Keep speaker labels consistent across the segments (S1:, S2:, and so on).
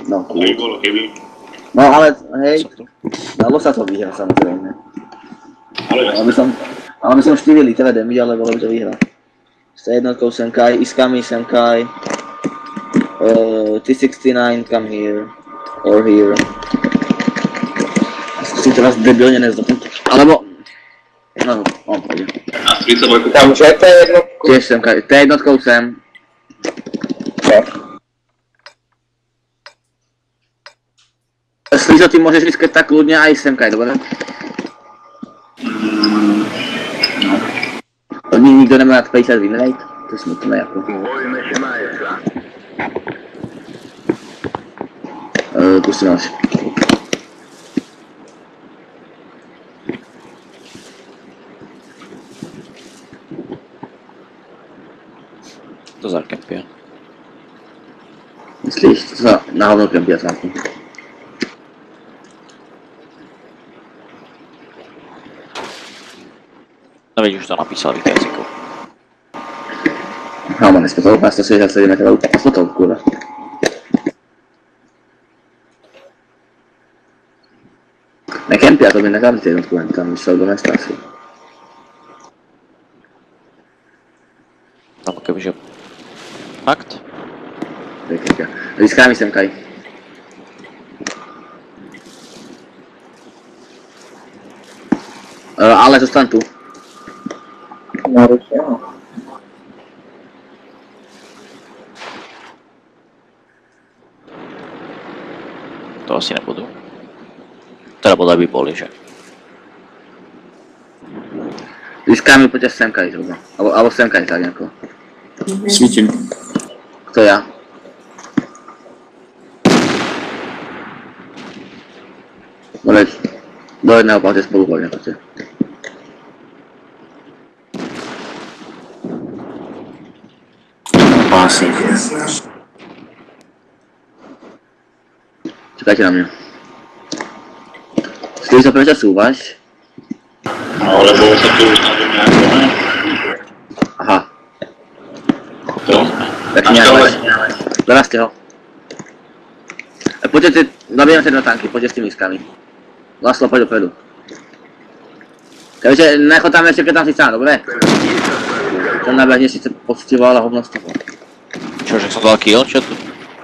S1: No,
S2: Keby bolo, keby.
S1: no ale hej, dalo sa to vyhrať samozrejme.
S2: Ale jasne.
S1: Ale by som 4 litre damage, ale bolo by to vyhrať. S jednotkou Senkai, Iskami Senkai. T69, come here. Or here. Si teraz debilne nezdoknúť. Alebo... No, on pôjde.
S2: A z 32
S3: Tam že to je jednotku.
S1: Tiež Senkai, T1 sem. Slizo, ty môžeš ísť tak kľudne aj Senkai, dobre? Nikto nemá nad 50 win rate? To je smutné jako. Pustím až.
S4: To zakempia.
S1: Myslíš, to sa na hovno kempia sám.
S4: No veď už to napísal víc jazykov.
S1: No, man, dneska to úplne 167 metrov, úplne slotov, kurva. Nekempia, to by nechali tie jednotku, len tam vyšiel do mesta asi.
S4: Tam kebyže... Fakt?
S1: Nekempia. Získá mi Senkai. Ale zostan tu.
S3: Narušia, no.
S4: To asi nebudú. Teda bodaj by boli, že?
S1: Získá mi počas Senkai zhruba. Alebo Senkai tak nejako.
S5: Svítím.
S1: Kto ja? Boleť. Do jedného palte spolu poďme, poďte.
S5: Pásy.
S1: Čekajte na mňa. Skôr sa prečo súvaš?
S2: No, lebo sa tu snažím nejako, ne?
S1: Aha,
S2: To.
S1: tak nehaleš. Zarazte ho. Poďte, nabijeme sa na tanky, poďte s tými iskami. Laslo, poď dopredu. Takže nechod tam ešte, keď tam si sám, dobre? Ten nabehne síce poctivoval a hovno z toho.
S4: Čože som dal kill, čo tu?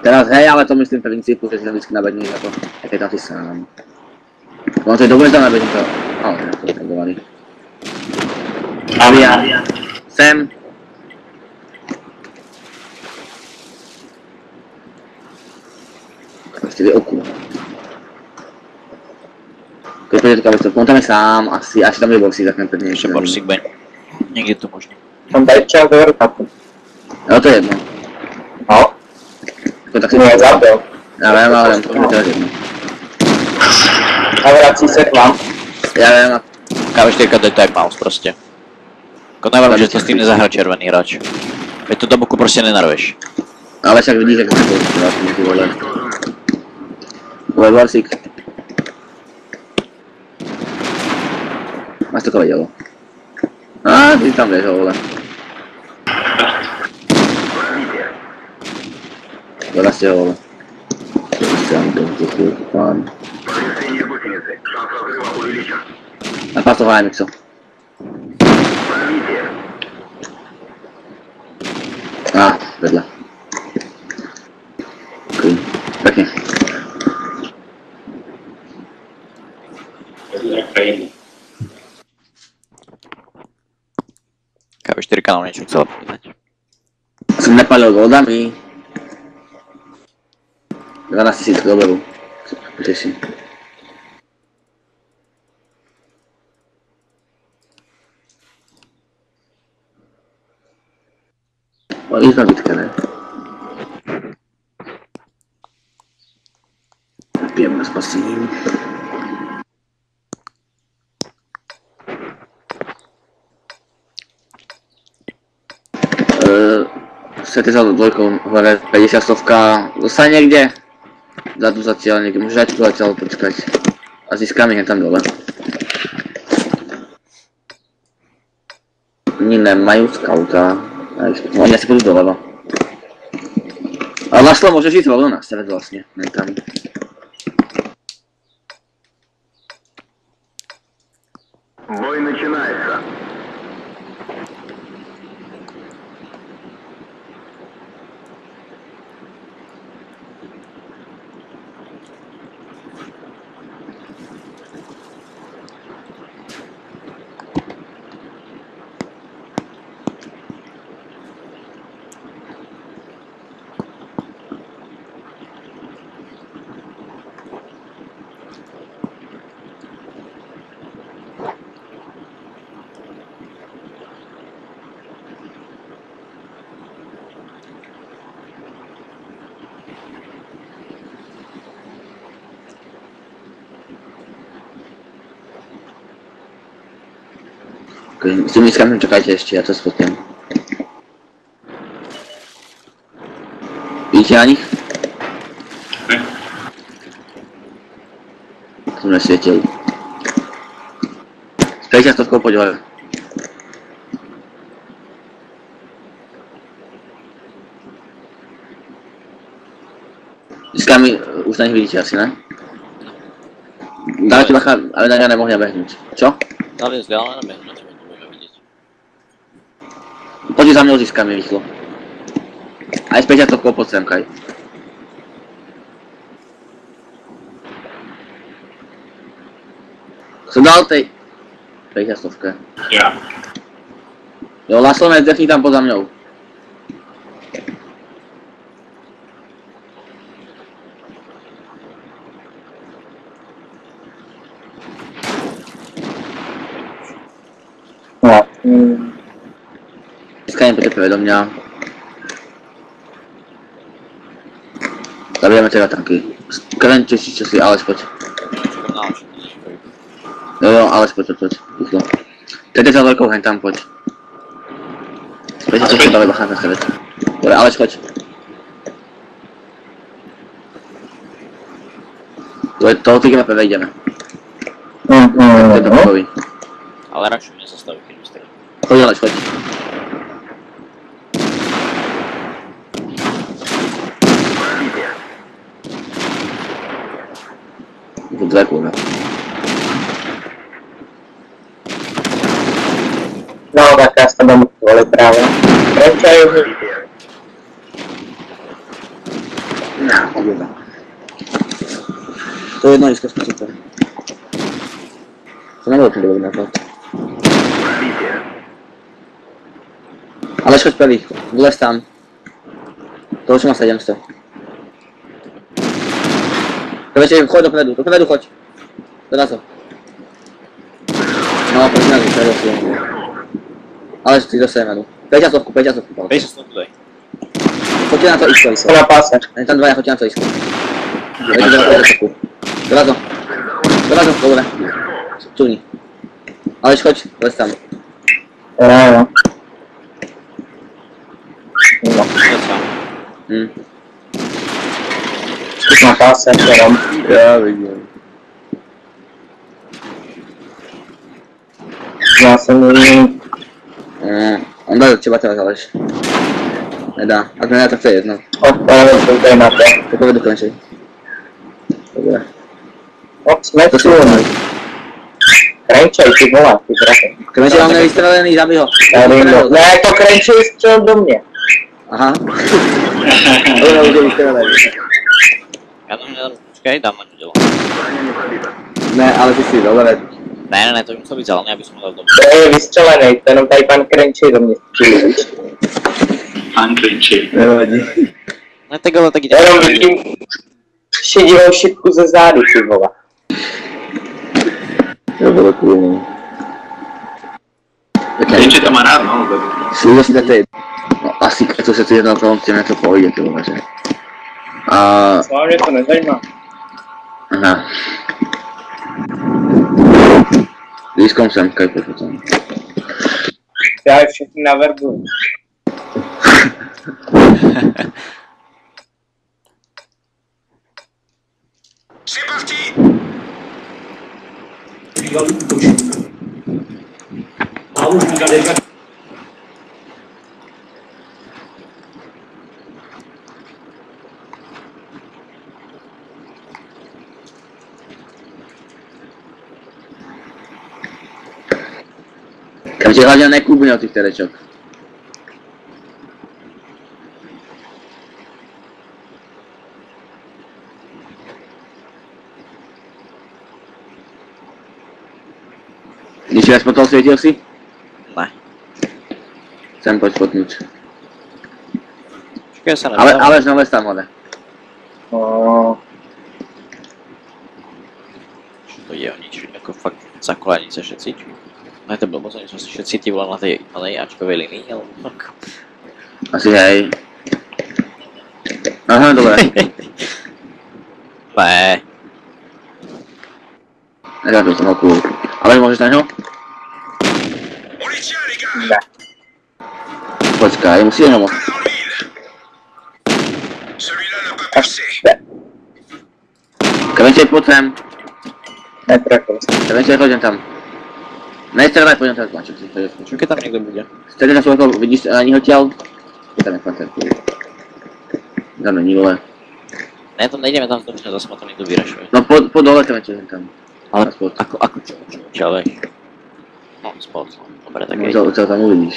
S1: Teraz hej, ale to myslím v princípu, že si tam vždycky nabehneš ako, keď tam si sám. No to je dobre, že tam nabehne to. Ale ja to nebovali. Avia. Sem. Ešte dvě oku. Keď pôjde to on tam je sám, asi tam je boxy, tak nepevne
S4: Ešte borsík baň. Niekde tu možno.
S3: Tam daj čas do vrtaku.
S1: No to je jedno.
S3: No,
S1: Tak si
S3: nie, zabil.
S1: ja viem, ale to je teraz jedno.
S3: A vrací se k vám.
S1: Ja viem, a
S4: KV4 to je tak mouse proste. Ako nevarím, že to s tým nezahral červený hráč. Veď tu do boku proste nenarveš.
S1: ale však vidíš, jak to je vlastne, ty vole. Vole, Borsík. Máš to to vedelo. Á, ty tam vieš ho, vole. Dorazte ho, vole. Pán. Napás toho AMX-o. Á, vedľa. Okej, pekne.
S4: KV4 nám niečo chcela povedať.
S1: Som nepálil goldami. 12 000 dolarov. Teším. Lízna bitka, ne? Pijem na spasení. Chcete za dvojkou hore 50 stovka zostane niekde? Zadu zatiaľ niekde, môžeš aj tu zatiaľ počkať. A získam ich tam dole. Oni nemajú skauta. Oni asi pôjdu doľava. Ale A Laslo může jít volno na střed vlastně, ne tam.
S5: Бой начинается.
S1: S tím nízkem čekajte ještě, já to spotím. Vidíte na nich?
S2: Ne.
S1: Jsem nesvětil. Spějte s tovkou, pojď hore. Nízkami už na nich vidíte asi, ne? Dávajte bacha, aby na ně nemohli naběhnout. Čo?
S4: Dali je vzdálené neběhnout, že to budeme vidět.
S1: Pojď za mnou získami rychlo. A je zpět tovkou pod sem, kaj. Jsem dal tej... Pejte stovka.
S2: Já.
S1: Jo, Laslo nezdechni tam poza mnou.
S3: No.
S1: Dneska jen pojďte do mě. Zabijeme teda tanky. Krenče si čo si, Aleš pojď.
S4: Čekám na oči.
S1: Jo, Aleš pojď, rychlo. Teď za dvojkou hen tam pojď. Pojďte se dali bacha na sebe. Dobre, Aleš pojď. Toho týkeme peve jdeme. To je to pokoví.
S4: Ale radši mě zastaví, když byste.
S1: Pojď Aleš, pojď. To dvě kurva.
S3: No, tak já s tebou můžu volit právě. Franchise.
S1: No, kurva. To je jedno jisko super. To nebylo ten dobrý nápad. Ale choď prvý, vlez tam. To už má 700. Doveče, choď dopredu choď. Dorazil. No, pojď na zase, dosi. Ale ty do semeru. Pejťasovku, Pavel.
S4: Pej se s tou tutaj.
S1: Choďte na to isko,
S3: Jsem na páse.
S1: Není tam dva, choďte na to isko. Pejďte do pejťasovku. Dorazil, dobre. Čuvni. Aleš choď, vlez tam.
S3: Jo. No. Na páse, jenom.
S1: Já vidím.
S3: Já jsem
S1: On dá třeba teraz, Aleš. Nedá, a to nedá, tak to je jedno.
S3: odpálil to tady na to.
S1: Tak povedu končej. Dobré.
S3: Jsme
S1: To
S3: tu.
S1: jsou
S3: Krenčej, ty vole, ty trafy.
S1: Kmenče mám nevystřelený, zabij ho.
S3: Ne, to Krenčej střel do mě.
S1: Aha. To je vystřelený.
S4: Já to měl, počkej, dám na to dělo.
S1: Ne, ale ty si dobré.
S4: Ne, to by muselo být zelený, abych mohl dát do.
S3: To je vystřelený, to jenom tady pan Krenčej do mě střílí.
S2: Angličí.
S1: Nevadí.
S4: Ne, tak ale tak jde.
S3: Jenom vidím šedivou šipku ze zádu, ty vole.
S1: To bylo cool.
S2: Ještě to má rád, no.
S1: Služil si tady. No asi, co se tu jednou kolem těm to pojde, ty vole, že. A...
S3: Co mě to nezajímá.
S1: Aha. Výzkum jsem, kaj potom.
S3: Já je všechny naverbuju.
S1: Takže hlavně nekúbne od tých terečok. Když viac potom svietil si?
S4: Ne.
S1: Chcem poď spotnúť.
S4: Počkej sa
S1: Ale znovu tam hode.
S3: No,
S4: To je o nič, ako fakt zakolanice všetci. No je to blbosť, oni sú si všetci tí vole na tej Ačkovej linii, alebo tak.
S1: Asi hej. Aha, dobre.
S4: Ne.
S1: Nedáme som ho cool. Ale môžeš na ňo?
S3: ne.
S1: Počkaj, musíme ho môcť.
S3: Až ne.
S1: Kavenčej, poď sem.
S3: Netrefil som.
S1: Kavenčej, choďem tam. Nestrelaj, poďem tam tlačiť.
S4: Čo keď tam niekto bude?
S1: Stredne na svojho, vidíš na nich odtiaľ? Je tam je fanter. Dáme nivole.
S4: Ne, to nejdeme tam zdočne, zase ma to niekto vyrašuje.
S1: No po dole Kavenčej, tam.
S4: Ale
S1: Na spod.
S4: ako čo, vieš? No, spod, no. Dobre, tak
S1: No, to tam uvidíš.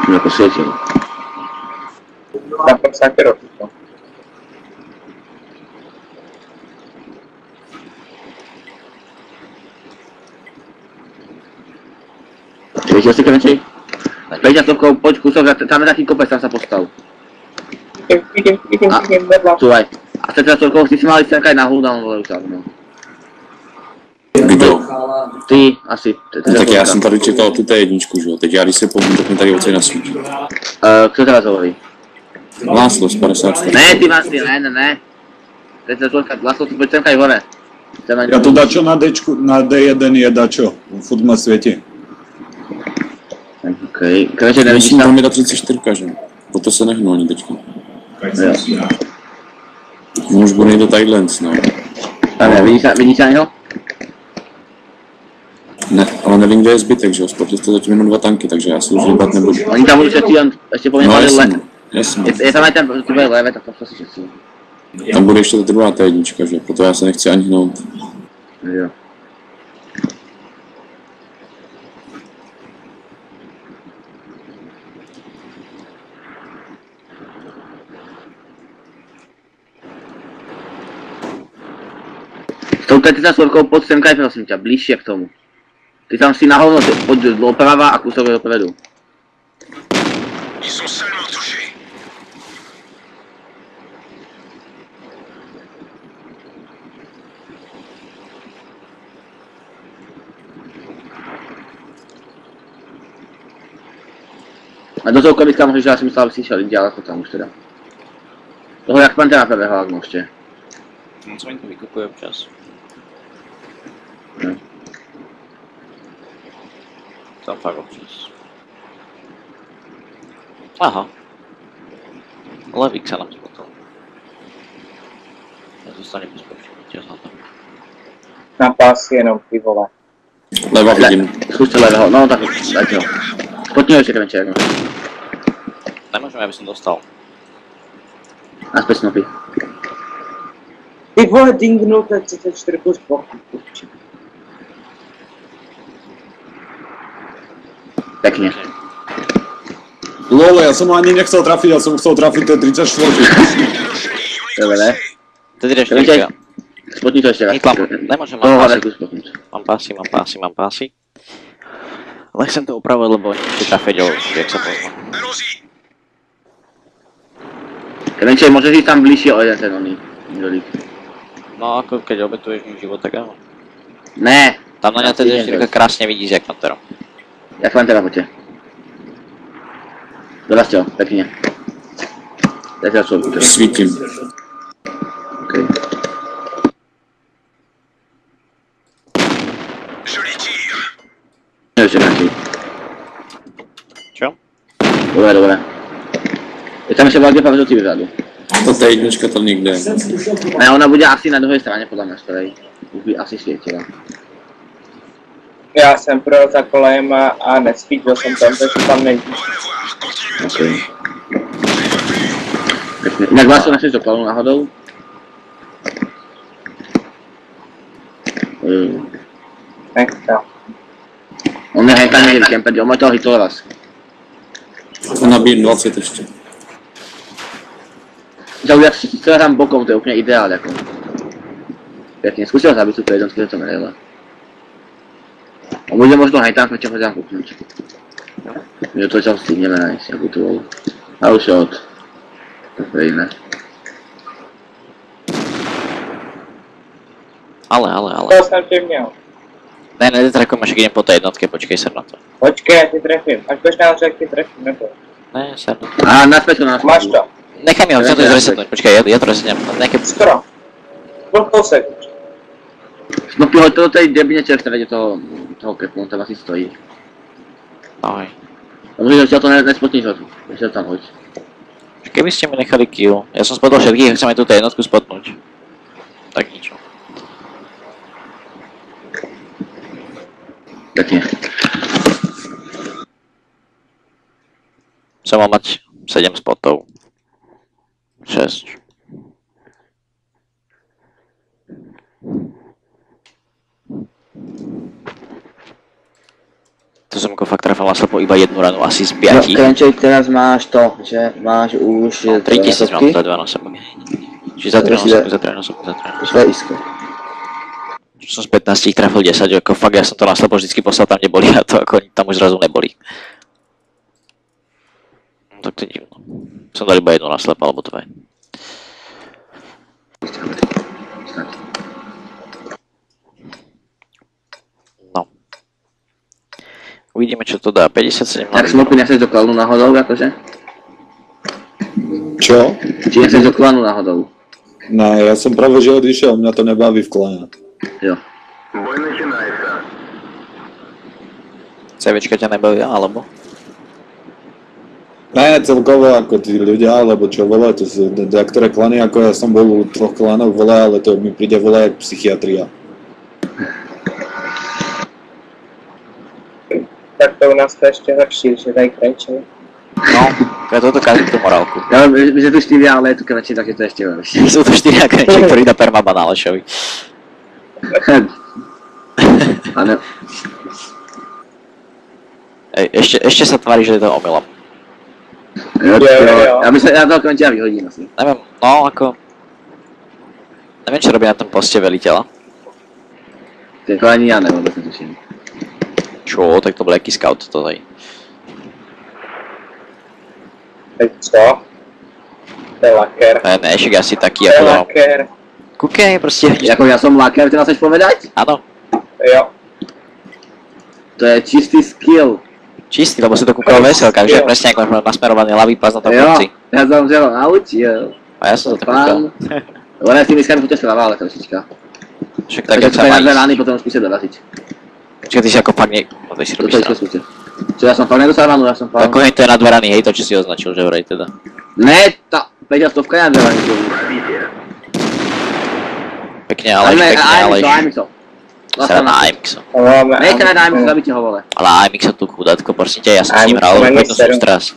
S1: Mi ako svietil.
S3: Tam sa robiť.
S1: Svietil si Kavenčej? Peťa Stovkou, poď kúsok, tam je taký kopec, tam sa postav.
S3: Idem vedľa.
S1: Tu aj. A Peťa Stovkou, ty si mali sem aj na hľudám, vole už no.
S2: Kdo?
S1: Ty, asi.
S2: No, tak já jsem tady čekal tu T1, že jo? Teď já když se povím, tak mi tady odsej nasvíč.
S1: Kto teraz hovorí?
S2: Láslo z 54.
S1: Ne, ty Vasi, ne. Peťa Stovka, Laslo, ty poď sem aj hore.
S6: Ja tu dačo na Dčku, na D1 je dačo, furt ma svieti.
S1: Okej, Kavenčej, nevidíš
S2: Myslím,
S1: tam?
S2: tam je ta 34, že? Proto se nehnu ani teďka.
S1: Jo.
S2: Už bude někdo tadyhle, no.
S1: Tam je, vidíš na něho?
S2: Ne, ale nevím, kde je zbytek, že jo? Spotli jste zatím jenom 2 tanky, takže já si už vybat nebudu.
S1: Oni tam budú všetci, on ešte poviem
S2: No
S1: ale le.
S2: jasně, jasně.
S1: Je tam aj ten, tu bude leve, tak to si všetci.
S2: Tam bude ještě ta druhá T1, že? Proto já se nechci ani hnout.
S1: Jo. S tou teď za Slovkou pod semkaj, prosím ťa, bližšie k tomu. Ty tam si na hovno, poď doprava a kúsok dopredu.
S5: Ils sont seulement touchés.
S1: A do toho komitka môžeš, ja si myslel, aby si išiel inde, ale to tam už teda. Toho jak Pantera prebehol, ak môžete.
S4: No co mi to vykupuje občas.
S1: No.
S4: Tam fakt občas. Aha. Levík sa nám spotol. Ja zostane bez počutia za to.
S3: Na pásy jenom ty vole.
S2: Leva vidím.
S1: Skúste levého, no tak dajte ho. Spotni ho ešte Kavenčej, ak môžeš.
S4: Nemôžem, aby som dostal.
S1: Naspäť snopy.
S3: Ty vole, dingnul ten 34 plus boku.
S1: Pekne.
S6: Lole, ja som ho ani nechcel trafiť, ja som chcel trafiť tie 34.
S1: Dobre.
S4: Tedy ideš
S1: Kavenčej,
S4: teďka.
S1: spotni to ešte raz.
S4: Nitlam, nemôžem,
S1: Toho
S4: mám
S1: hľadaj
S4: pásy.
S1: kus spotnúť.
S4: Mám pásy. Ale chcem to upravovať, lebo oni ešte trafeť, jak sa pozná.
S5: Allons-y.
S1: Kavenčej, môžeš ísť tam bližšie o jeden ten oný. Žolík.
S4: No ako keď obetuješ mi život, tak áno.
S1: Ne.
S4: Tam na ňa teda ešte krásne vidíš, jak Pantera.
S1: Jak Pantera, poďte. Dorazte ho, pekne. Dajte ho svoj.
S2: Svítím.
S1: Okej.
S5: Joli tir.
S1: Ešte Kavenčej.
S4: Čo?
S1: Dobre. Je tam ešte veľké pamäť do tebe vzadu.
S2: Ta T1 tam někde je.
S1: Ne, ona bude asi na druhej strane, podľa mňa, z ktorej už by asi svietila.
S3: Já jsem projel za kolejma a nesvítil jsem tam, takže tam není.
S1: Okay. Jak vás to nechceš do plánu náhodou?
S3: Nechce.
S1: On nehajká někdy v kempe, on má toho hitol vás.
S2: Nabíjím 20 ještě.
S1: Zaujat si celé tam bokom, to je úplně ideál jako. Pěkně, zkusil zabít tu jednotku, že to nejde. On bude možno hajtám, keď ho dám kúknuť. My to čas stihneme nájsť, ako tu bol. A už od. To je iné.
S4: Ale.
S3: To jsem tě měl.
S4: Ne, netrakujeme, však idem po tej jednotke, počkej sa na to.
S3: Počkej, já ti trefím. Až budeš nám řekl, ti trefím, nebo?
S4: Ne, sa na to.
S1: A naspäť to.
S3: Máš to.
S4: Nechaj mi ho, chcem to zresetnúť, počkaj, ja to resetnem. Nejaké...
S3: Skoro. Byl kousek.
S1: No hoď to do tej debinete v strede toho kepu, on tam asi stojí.
S4: Ahoj.
S1: A môžeš odtiaľ to nespotniť hoď. Ešte to tam hoď.
S4: Keby ste mi nechali kill, ja som spotol všetkých, chceme túto jednotku spotnúť. Tak ničo.
S1: Pekne.
S4: Som mal mať 7 spotov. 6. To som ako fakt trafil na slepo iba jednu ranu, asi z 5.
S1: No, Krenček, teraz máš to, že máš už...
S4: 3000 mám za 2 násobok. Čiže za 3 násobok.
S1: To je isko.
S4: Som z 15 ich trafil 10, ako fakt ja som to na slepo vždycky poslal tam, kde boli a to ako tam už zrazu neboli. No tak to je divno. Som dal iba jednu na slepo, alebo 2. No. Uvidíme, čo to dá. 57
S1: Tak Smokey, nechceš do klanu náhodou, akože?
S6: Čo?
S1: Či nechceš do klanu náhodou?
S6: No, já jsem právě že odišel, mě to nebaví v klane.
S1: Jo.
S5: Бой начинается.
S4: CVčka ťa nebavia, alebo?
S6: Ne, celkovo ako tí ľudia, alebo čo vole, to sú niektoré klany, ako ja som bol u 3 klanov vole, ale to mi príde vole jak psychiatria.
S3: Tak to u nás to ještě horší, že dají Krenček.
S4: No, ja toto kazím tú morálku.
S1: Ja viem, že tu 4, ale je tu Krenček, tak je to ešte horšie.
S4: Sú to 4 akrenček, ktorý dá permaban Alešovi.
S1: Áno.
S4: Ešte sa tvári, že je to omylom.
S1: Jo. Ja myslím, ja toho Krenčeka vyhodím asi.
S4: Neviem, no ako... Neviem, čo robí na tom poste veliteľa.
S1: Ten ani ja neviem, vôbec netuším.
S4: Čo, tak to bol jaký scout to tady.
S3: Teď co? To je laker.
S4: Ne, však asi taký
S3: To je
S4: ako...
S3: laker.
S4: Kúkej, proste vidíš.
S1: Jako ja som laker, ty ma chceš povedať?
S4: Áno,
S3: Jo.
S1: To je čistý skill.
S4: čistý, lebo si to kúkal veselka, že presne ako máš nasmerovaný ľavý pás na tom konci.
S1: Ja som že ho naučil.
S4: A ja som to tak kúkal.
S1: Ona s tými skami poďte sľava, ale trošička.
S4: Však tak,
S1: Takže
S4: jak sa
S1: to je
S4: má
S1: na dve
S4: ísť.
S1: rány, potom skúste doraziť.
S4: Počkaj, ty si ako fakt nie... No, ty si
S1: Toto
S4: robíš
S1: isko
S4: stranu.
S1: skúste. Čo ja som fakt nedostal ránu, ja som fakt...
S4: Ako to je na dve rany, hej, to čo si označil, že vraj teda.
S1: Ne, tá 5 stovka je na dve rány.
S4: Pekne, Aleš, pekne, Aleš.
S1: AMXO.
S4: Sra na AMXo.
S3: Máme
S1: Nejte na AMXO, zabite ho vole.
S4: Ale AMXo tu chudátko, prosím ťa, ja som s ním
S3: AMXo
S4: hral
S3: má
S4: jednu
S3: neseru.
S4: sústrasť.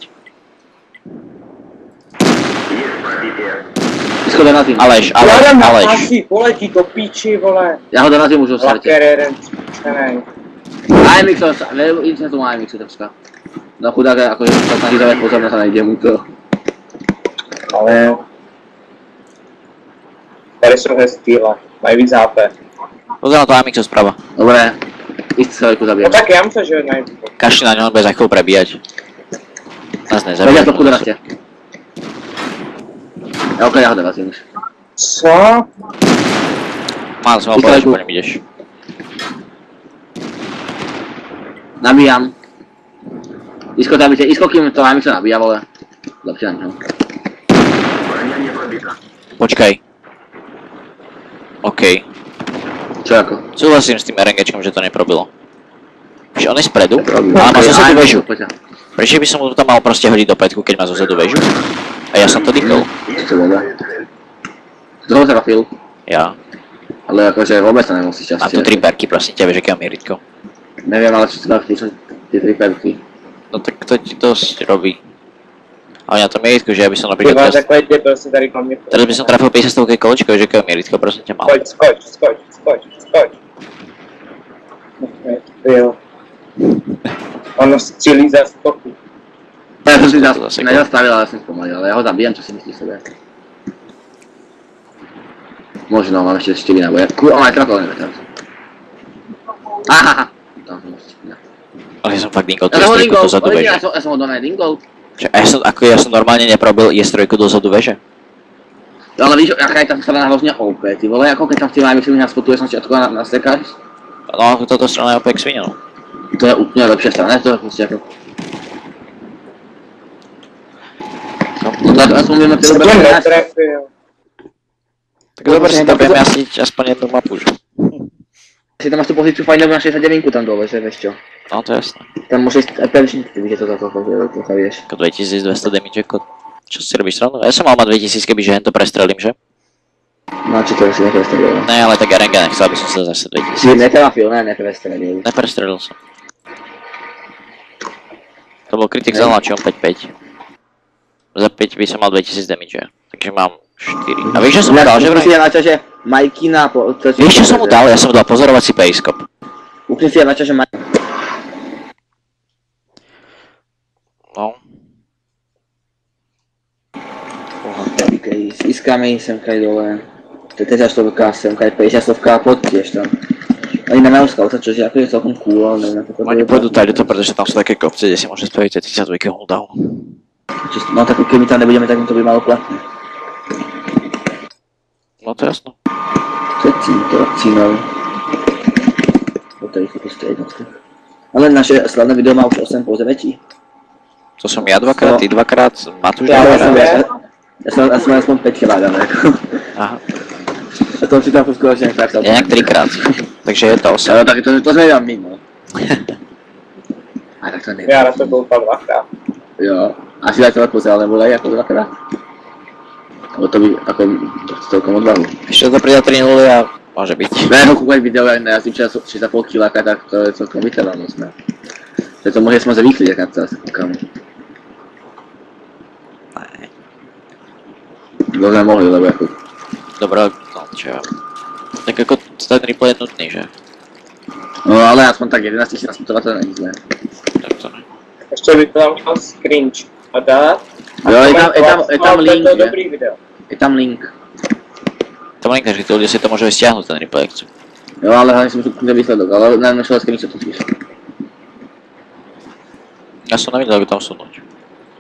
S1: Isko dorazím.
S4: Aleš,
S3: Já dám na
S4: Aleš.
S3: pásy, poletí do píči, vole.
S1: Ja ho dorazím už v
S3: Laker
S1: starte.
S3: jeden spíčenej.
S1: AMXO, idem sa tomu AMXu troška. No chudák, akože sa snaží dávať pozornosť a nejde mu to.
S3: Ale... Tady jsou hezkýhle, mají víc HP.
S4: Pozor na to AMXo sprava.
S1: Dobre, ísť celku
S3: No
S1: zabijem.
S3: tak já mu to, že najdu.
S4: Kašli na ňo, on bude za chvíľu prebíjať. Nás
S1: Vedia
S4: nezabije.
S1: to dorazte. Ja okej, ja ho dorazím už.
S3: Co?
S4: Mal som mal povedať, že po ňom ideš.
S1: Nabíjam. Isko zabite, Isko kým to AMXo nabíja, vole. Lepšie na ňo.
S4: Počkaj. OK.
S1: Čo ako?
S4: Súhlasím s tým RNGčkom, že to neprobilo. Že on je spredu,
S1: Robí.
S4: ale má zozadu
S1: AMXo,
S4: väžu.
S1: poďa.
S4: Prečo by som mu to tam mal proste hodiť do petku, keď má zozadu väžu? A ja som to dýchol.
S1: Čo voda? Kto ho trafil?
S4: Ja.
S1: Ale akože vôbec sa nemusíš
S4: Mám
S1: časť.
S4: tu 3 perky, prosím ťa, vieš, aké mám Iritko.
S1: Neviem, ale čo teda tie 3 perky.
S4: No tak to ti dosť robí. Ale na to mieritko, že ja by som
S3: Ty
S4: napríklad
S3: máš
S4: teraz,
S3: takhle debil si tady po mně.
S4: teraz by som trafil 50 kolečko, že aké mieritko, prosím ťa mal.
S3: Skoč. Jo. Ono střílí za skoku.
S1: Ja som si
S4: To zase
S1: nezastavil, ale som spomalil, ale ja ho zabijem, čo si myslíš sebe. Možno, mám ešte 4 naboje. Kurva, mám aj trafil, neviem teraz. Ahaha. Tam som ešte.
S4: Ale ja som fakt dingol,
S1: Ja som ho
S4: je
S1: dingol,
S4: dozadu veže.
S1: ja som ho doma dingol.
S4: Ja som normálne neprobil je-3 dozadu veže.
S1: Ale víš, aká je tá strana hrozne OP, ty vole, ako keď tam v tým najvyšším na spotu, ja som ťa takové nastekáš.
S4: No, toto strana je opäť svinia, no.
S1: To je úplne lepšia strana, to je proste ako... No to ja som vieme ty
S3: Co to
S1: dobre
S3: netrefil?
S4: Tak dobre si tam vieme jazdiť aspoň jednu mapu, že?
S1: Si tam máš tú pozíciu fajnovú na 69 tam dole, že vieš čo.
S4: No to je jasné.
S1: Tam môžeš aj perčniť, keď to za to vieš.
S4: Ako 2200 damage, ako... Čo si robíš srandu? Ja som mal mať 2000, kebyže hen to prestrelím, že?
S1: No čo to si neprestrelil?
S4: Ne, ale tak RNG nechcel, aby som sa zase 2000.
S1: Si netrafil, ne, neprestrelil.
S4: Neprestrelil som. To bol kritik za mladším 5-5. Za 5 by som mal 2000 damage, takže mám 4. A vieš, čo som mu dal, že
S1: Ukni si
S4: vraj?
S1: ja na čaže Majkina po...
S4: Vieš, čo som mu dal? Ja som mu dal pozorovací periskop.
S1: Ukni si ja na čaže Majkina.
S4: No.
S1: S iskami sem kaj dole. To je 30-stovka, sem kaj 50-stovka, pod tiež tam. Oni na Melskal, to čože, ako je celkom cool, ale neviem, ako to
S4: Oni
S1: bude.
S4: pôjdu tady to, pretože tam sú také kopce, kde si môže spraviť tie 32 cooldown.
S1: No tak keby tam nebudeme, tak to by malo platné.
S4: No to je jasno.
S1: To cínov. Toto je rýchlo pustí jednotka. Ale naše slavné video má už 8 pozretí.
S4: To som ja dvakrát, ty dvakrát, Matúš
S3: Ja
S4: dvakrát.
S1: Ja som aspoň 5 krát, ale ako.
S4: Aha,
S1: A to si tam skutočne nechcel.
S4: ja nejak 3-krát. Takže je to 8.
S1: Ale tak to sme iba mimo. A tak to neviem.
S3: Já na to koukal dvakrát.
S1: Jo. A si daj to pozeral, nebo daj ako dvakrát? Lebo to by ako celkom odvahu.
S4: Ešte to príde 3-0 a môže byť.
S1: Ne, ako kúkať video, ja jazdím 6,5 kiláka, tak to je celkom vytrvalnostné. Preto môže sme zvykli, ak na to sa kúkam.
S4: Ne.
S1: Kto sme mohli, lebo ako...
S4: Dobré, no čo ja. Tak ako ten replay je nutný, že?
S1: No ale aspoň tak 11 000 nasmutovať to není zlé.
S4: Tak to ne.
S3: Ještě by to tam měl screenč a dát.
S1: Jo, je tam link,
S3: To je
S1: že?
S3: dobrý video.
S1: Je tam link.
S4: To link, že tí ľudia si to môžu aj stiahnuť, ten replay, ak chcú.
S1: Jo, ale hlavne si musím kúknúť výsledok, ale neviem, čo skryť sa to tiež.
S4: Ja som nevidel, ako tam sunúť.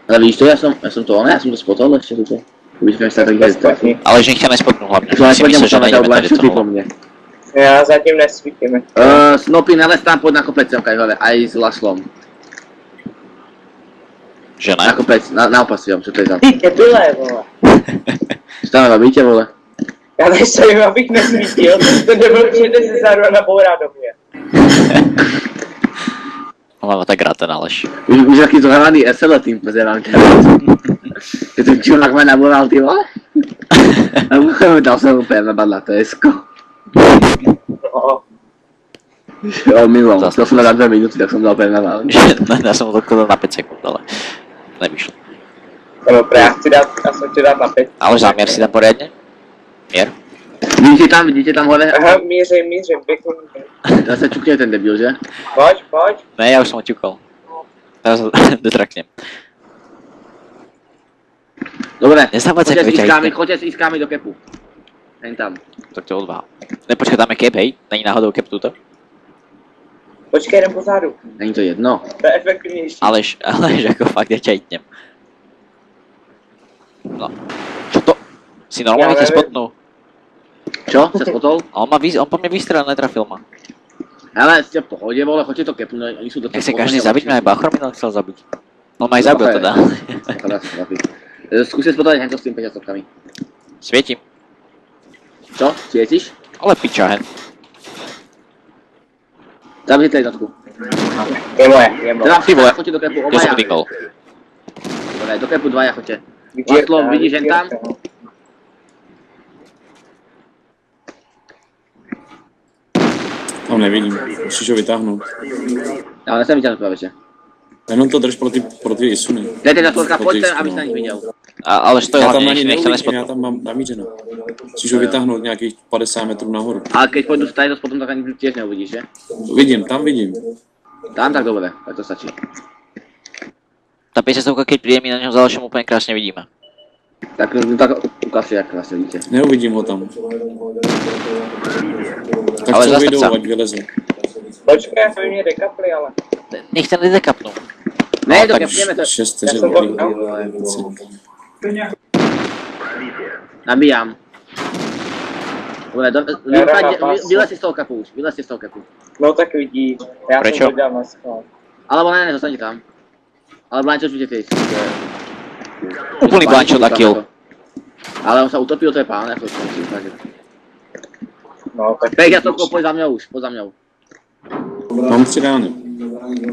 S1: Ale vidíš to, ja som to spotol ešte tuto. Uvidíme sa tak ide trafí.
S4: Ale že nech ťa nespotknú hlavne.
S1: Už len
S4: Si
S1: spodnem
S4: myslíš, že
S1: musím
S4: nejdeme tady
S1: šupy po
S4: toho.
S1: mne.
S3: Já zatím nesvítíme.
S1: Snopy, neles tam, poď na kopec semkaj hore, aj s Laslom.
S4: Že ne?
S1: Na kopec, na opasviom, čo to je za...
S3: Ty debile, vole.
S1: Čo tam robíte, vole?
S3: Já tady stojím, abych nesvítil. Ten debil přijde se záru a nabourá do mě.
S4: Máme tak rád ten Aleš.
S1: Už aký zohraný SL tým pozerám ťa. Je to čurák ma naboral, ty vole? A dal som úplne nabadla to esko.
S3: No.
S1: Jo, minulom, to som na 2 minúty, tak som dal úplne nabal.
S4: Ja som to dal na 5 sekúnd, ale nevyšlo.
S3: No, já chci dát na 5.
S4: Ale zámier si tam poriadne? Mier?
S1: Vidíte tam hore?
S3: Aha, mířím, běhnu.
S1: Zase čukne ten debil, že?
S3: Pojď.
S4: Ne, ja už som ho ťukol. Teraz ho detraknem.
S1: Dobre,
S4: Nezdávať sa, keď ťa ide.
S1: choďte s iskami do kepu. Hen tam.
S4: Tak to odváha. Ne, počkaj, dáme cap, hej? Není náhodou cap túto?
S3: Počkej, jdem pozadu.
S1: Není to jedno.
S3: To je efektivnější.
S4: Aleš, ako fakt, ja ťa hitnem. No. Čo to? Si normálne
S3: Ja
S4: ťa
S3: neviem.
S4: spotnú.
S1: Čo? Sa spotol?
S4: A on po mne vystrelil, netrafil ma.
S1: Hele, ste v pohode, vole, choďte to kepu, no oni sú do
S4: Nechce každý zabiť, mňa aj Bachor mi chcel zabiť. On ma aj zabil teda.
S1: Skúste spotovať hento s tým 5 stopkami.
S4: Svietím.
S1: Čo? Svietiš?
S4: Ale piča hen.
S1: Zabite jednotku.
S3: Je moje.
S1: Teda
S4: Ty vole.
S1: choďte do kepu,
S4: Tu som
S1: obaja.
S4: dingol.
S1: Dobre, do kepu dvaja choďte. Vaslom, vidíš hen tam?
S2: Tam nevidím, musíš ho vytáhnout.
S1: Ale nesem vyťahnout práve, že.
S2: Jenom to drž pro ty isuny.
S1: Dajte na Slovka, pojď sem, aby sa nich viděl.
S4: Ale stojí
S2: Já tam
S4: hlavne,
S2: ani
S4: nech ťa
S2: neuvidím, já
S4: nespotnú.
S2: tam mám namířeno. Musíš ho vytáhnout nějakých 50 metrů nahoru.
S1: Ale keď pôjdu tady dost potom, tak ani tiež neuvidíš, že?
S2: Vidím, tam vidím.
S1: Tam tak dobre, tak to stačí.
S4: Tá 50, keď príde, my na ňom záležím úplne krásne vidíme.
S1: Tak, no tak ukážte, jak krásne vidíte.
S2: Neuvidím ho tam. Tak
S4: Ale
S2: co
S4: zastav
S2: vyjdou,
S4: sa.
S2: ať vyleze.
S3: Počkej, aby mě dekapli, ale.
S4: Nech ten nedekapnú.
S1: Ne,
S2: tak
S1: dokapneme to.
S2: 6
S3: Já
S2: vteřin.
S3: jsem
S2: dobrý.
S1: Nabíjám. Dobre, vylez si z toho kapu už, vylez si z toho kapu.
S3: No tak vidíš, já
S4: Prečo?
S3: jsem to dělal na schvál.
S1: Alebo ne, zostaňte tam. Ale Blančo už ty.
S4: Úplný Blančo na kill.
S1: Ale on sa utopil, to je pán, jak to skončí, takže.
S3: No tak
S1: Pek, ja to pojď za mňou už, pojď za mňou.
S2: Mám 3 rány.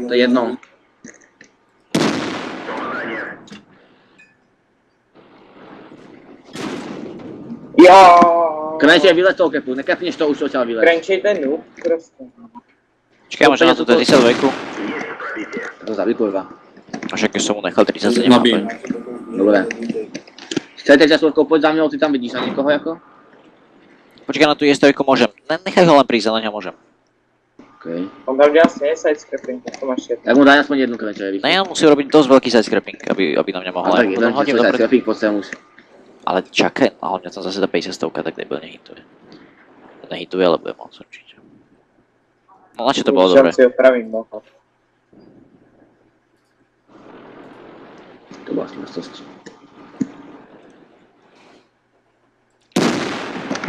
S1: To je jedno.
S3: Jo.
S1: Krenče, vylez z toho kepu, nekapneš to už odtiaľ vylez.
S3: Krenčejte noob, prostě.
S4: Čakaj, možno na túto 32.
S1: To zabij kurva.
S4: A však keď som mu nechal 37 HP.
S2: Nabím.
S1: Dobre. Chcete časovkou, poď za mňou, ty tam vidíš na niekoho jako?
S4: Počkaj, na tú jestojku môžem. Nechaj ho len prísť, na ňa môžem.
S1: Okej.
S3: On tam dělal směje sidescraping, to máš jedno.
S1: Tak mu daj aspoň jednu krenče, rýchlo.
S4: Ne, on musí robiť dosť veľký sidescraping, aby na mňa mohol.
S1: A tak
S4: Potom
S1: jeden,
S4: hodím
S1: čo sa
S4: dopredu.
S1: trafík poď sem už.
S4: Ale čakaj, a on mňa tam zase tá 50, tak debil nehituje. Nehituje, ale bude moc určite. No na čo to bolo dobre?
S3: Si opravím, no.
S1: To bola smrstosť.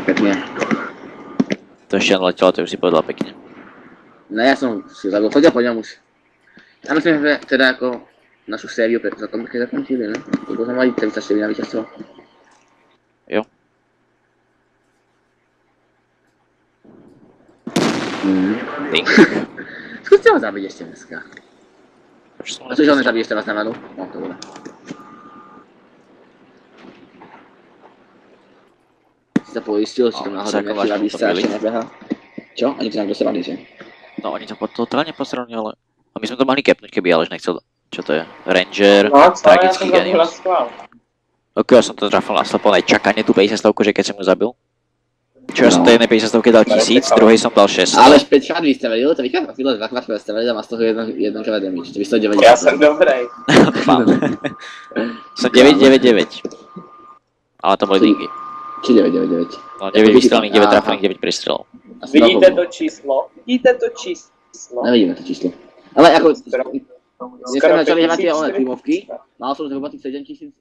S1: Pekne.
S4: To ešte len letelo, to už si povedala pekne.
S1: Ne, ja som si zabil, chodia po ňom už. Ja myslím, že teda ako našu sériu zakončili, ne? Lebo sme mali 34 na víťazstvo.
S4: Jo. Ding.
S1: Skúste ho zabiť ešte dneska.
S4: Prečo som
S1: A cože ho nezabiješ teraz na radu? No, to bude. Si sa poistil, si to náhodou
S4: Sa ako
S1: nechci, aby
S4: vážne
S1: sa
S4: utopili.
S1: ešte nebehal. Čo? Ani to nám dostávali, že?
S4: No oni to totálne posrali, ale... A my sme to mohli kepnúť, keby Aleš nechcel... Čo to je? Ranger,
S3: No co, já
S4: tragický
S3: jsem zabil na
S4: genius.
S3: schvál.
S4: Ok, ja som to trafil na slepo, aj čakanie tú 50 stavku, že keď som ju zabil. Čo ja som
S1: No.
S4: tej jednej 50 stavke dal 1000, druhej som dal 600.
S1: Ale 5 šát vystavili, to vychádza chvíľa, dvakrát vystavili a má z toho jeden krát damage, to by 190.
S3: Já jsem dobrý.
S4: Som 999. Ale to boli dingy.
S1: Či 999.
S4: No 9 vystrelených, 9 trafených, 9 prestrelov.
S3: Vidíte to číslo? Vidíte to číslo?
S1: Nevidíme to číslo. Ale ako... Dneska
S3: Skoro
S1: začali hrať tie
S3: 5000,
S1: one týmovky,
S3: 4000.
S1: mal som zhruba tých 7000